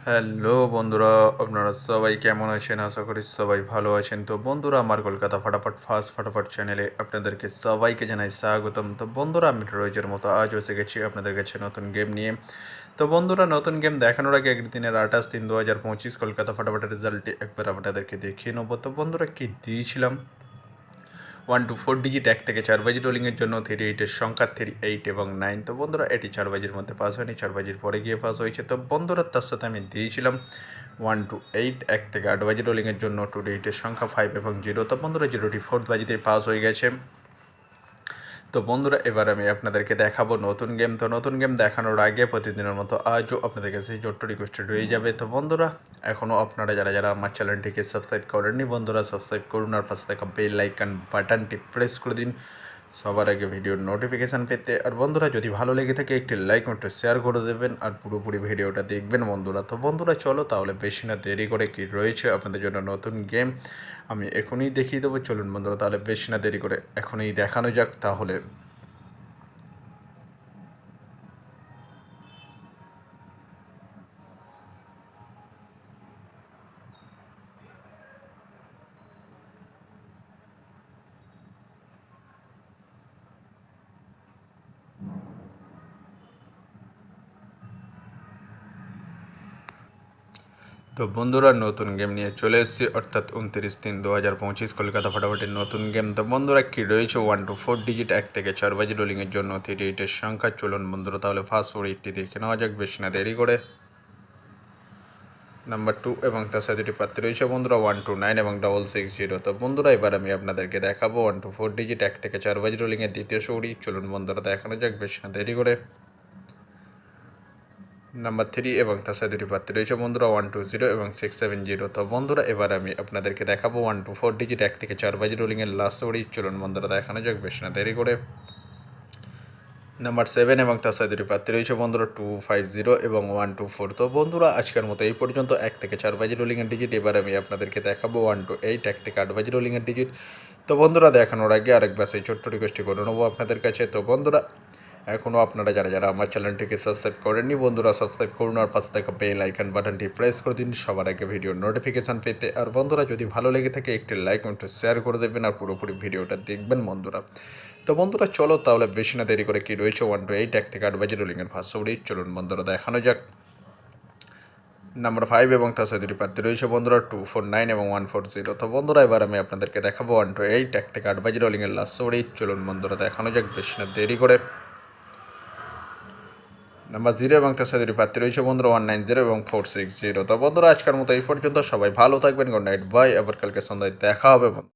Hello বন্ধুরা, আপনারা সবাই কেমন আছেন? আশা করি সবাই ভালো আছেন। তো বন্ধুরা, আমার কলকাতা ফাটাফাট চ্যানেলে আপনাদেরকে সবাইকে জানাই স্বাগতম। তো বন্ধুরা, আমি রোজের মতো আজও এসে গেছি আপনাদের কাছে নতুন গেম নিয়ে। তো বন্ধুরা, নতুন গেম দেখানোর আগে একদিনের 28/3/2025 কলকাতা ফাটাফাটের রেজাল্টটি একবার আপনাদেরকে দেখিয়ে নেবো। তো বন্ধুরা, কি দিয়েছিলাম 1 to 4 ডিজিট 1 থেকে 4 বাজি রোলিংয়ের জন্য 38-এর সংখ্যা 38 এবং 9। তো বন্ধুরা, এটি 4 বাজির মধ্যে পাস হয়নি, 4 বাজির পরে গিয়ে পাস হয়েছে। তো বন্ধুরা, তার সাথে আমি দিয়েছিলাম 1 to 8 1 থেকে 8 বাজি রোলিংয়ের জন্য 2 ডিজিটের সংখ্যা 5 এবং 0। তো বন্ধুরা, 0টি 4th বাজিতেই পাস হয়ে গেছে। তো বন্ধুরা, এবার আমি আপনাদেরকে দেখাবো নতুন গেম। তো নতুন গেম দেখানোর আগে প্রতিদিনের মতো আজও আপনাদের কাছে ছোট্ট রিকোয়েস্টেড হয়ে যাবে। তো বন্ধুরা, এখনও আপনারা যারা আমার চ্যানেলটিকে সাবস্ক্রাইব করেননি, বন্ধুরা সাবস্ক্রাইব করুন আর পাশে থাকা বেল আইকন বাটনটি প্রেস করে দিন সবার আগে ভিডিওর নোটিফিকেশান পেতে। আর বন্ধুরা, যদি ভালো লেগে থাকে একটি লাইক একটু শেয়ার করে দেবেন আর পুরোপুরি ভিডিওটা দেখবেন বন্ধুরা। তো বন্ধুরা, চলো তাহলে বেশি না দেরি করে কি রয়েছে আপনাদের জন্য নতুন গেম আমি এখনই দেখিয়ে দেবো। চলুন বন্ধুরা, তাহলে বেশি না দেরি করে এখনই দেখানো যাক তাহলে। তো বন্ধুরা, নতুন গেম নিয়ে চলে এসেছি, অর্থাৎ 29/3/2025 কলকাতা ফাটাফাটির নতুন গেম। তো বন্ধুরা, কি রয়েছে 1 to 4 ডিজিট 1 থেকে 4 বাজি রোলিংয়ের জন্য 38-এর সংখ্যা। চলুন বন্ধুরা, তাহলে ফার্স্ট 8টি দেখে নেওয়া যাক বেশি না দেরি করে। নাম্বার 2 এবং তার সাথে দুটি প্রার্থী রয়েছে বন্ধুরা 129 এবং 660। তো বন্ধুরা, এবার আমি আপনাদেরকে দেখাবো 1 to 4 ডিজিট 1 থেকে 4 বাজি রোলিংয়ের দ্বিতীয় সৌরি। চলুন বন্ধুরা, দেখানো যাক বেশি না দেরি করে। নাম্বার 3 এবং তার সাথে দুটি প্রার্থী রয়েছে বন্ধুরা 120 এবং 670। তো বন্ধুরা, এবার আমি আপনাদেরকে দেখাবো 1 to 4 ডিজিট 1 থেকে 4 বাজি রোলিংয়ের লাস্ট সৌরি। চলুন বন্ধুরা, দেখানো যাক বেশি না দেরি করে। নাম্বার 7 এবং তার সাথে দুটি প্রার্থী রয়েছে বন্ধুরা 250 এবং 124। তো বন্ধুরা, আজকের মতো এই পর্যন্ত 1 থেকে 4 বাজি রোলিংয়ের ডিজিট। এবার আমি আপনাদেরকে দেখাবো 1 to 8 1 থেকে 8 বাজি রোলিংয়ের ডিজিট। তো বন্ধুরা, দেখানোর আগে আরেকবার সেই ছোট্ট রিকোয়েস্টটি করে নেবো আপনাদের কাছে। তো বন্ধুরা, এখনও আপনারা যারা আমার চ্যানেলটিকে সাবস্ক্রাইব করেননি, বন্ধুরা সাবস্ক্রাইব করুন আর পাশে থাকা বেল আইকন বাটনটি প্রেস করে দিন সবার আগে ভিডিওর নোটিফিকেশান পেতে। আর বন্ধুরা, যদি ভালো লেগে থাকে একটি লাইক একটু শেয়ার করে দেবেন আর পুরোপুরি ভিডিওটা দেখবেন বন্ধুরা। তো বন্ধুরা, চলো তাহলে বেশি না দেরি করে কি রয়েছে 1 to 8 1 থেকে 8 বাজি রোলিংয়ের ফার্স্ট সৌরি। চলুন বন্ধুরা, দেখানো যাক। নাম্বার 5 এবং তার সাথে দুটি প্রার্থী রয়েছে বন্ধুরা 249 এবং 140। তো বন্ধুরা, এবার আমি আপনাদেরকে দেখাবো 1 to 8 1 থেকে 8 বাজি রোলিংয়ের লাস্ট সৌরি। চলুন বন্ধুরা, দেখানো যাক বেশি না দেরি করে। নাম্বার 0 এবং তার সাথে দুটি প্রার্থী রয়েছে বন্ধুরা 190 এবং 460। তো বন্ধুরা, আজকের মতো এই পর্যন্ত। সবাই ভালো থাকবেন। Good night, bye. আবার কালকে সন্ধ্যায় দেখা হবে বন্ধু।